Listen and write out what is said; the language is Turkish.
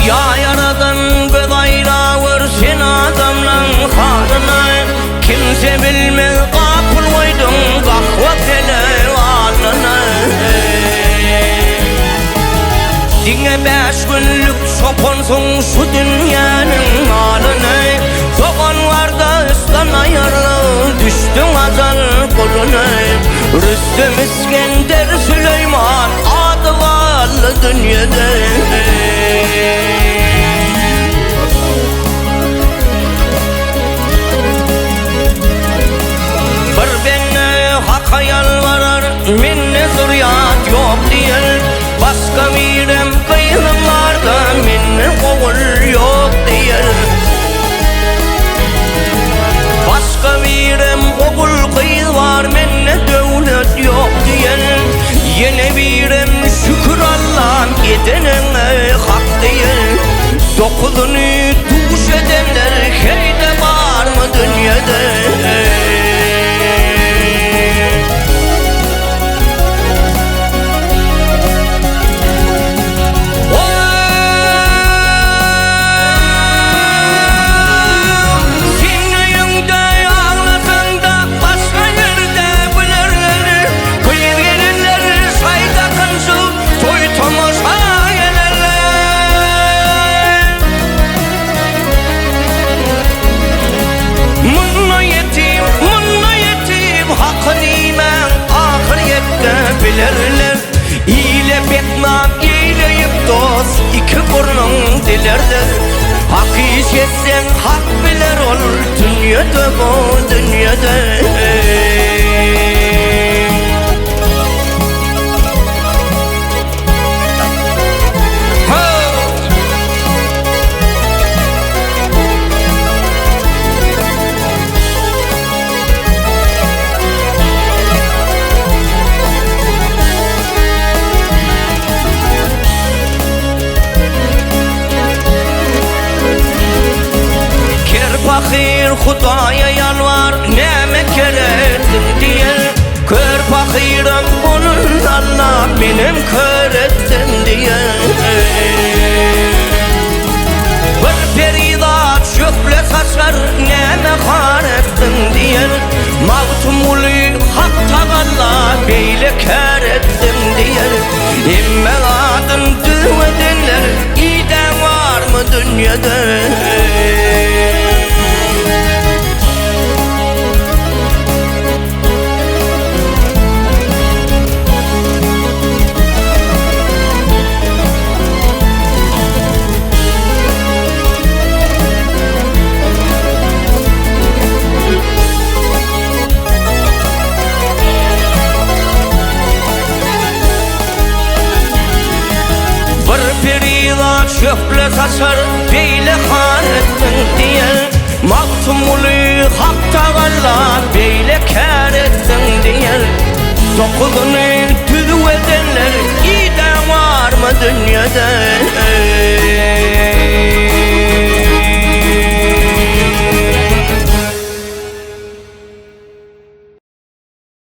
Ya yaradan göz ayravır sen adamlan halına. Kimse bilmez kapıl koydun kahva tele alına. Dine 5 günlük çoponsun şu dünyanın halına. Çoğanlarda ıslan ayarlı düştün azal koluna. Rüstem İskender Süleyman adı varlı dünyada. Bir benne hakka yalvarar minne zuriyat yok diyen. Başka mirem kıyımlarda minne oğul yok diyen. Başka mirem oğul kıyı var minne devlet yok diyen. Yine birem şükür Allah'ım gidene hak diyen. Dokuzunu tuş edenler heyde var mı dünyada? Bilirler ile bekmam ileyip dost iki burnun dilerler. Hak işetsen hak bilir ol dünyada bu dünyada. Fakir Hudaya yalvar neme kerettin diye. Kör fakirim bunun Allah benim kör ettin diye. Bir perida çöple saçar neme kar ettin diye. Mağtumuli hakta Allah beyle kör ettin diye. İmme adın düvedenler iyiden var mı dünyada? Çöple saçar beyle kar ettin diye. Maktumuli hakta Allah beyle kar ettin diye. Dokuzunu tüdü edenler iyiden var mı dünyada?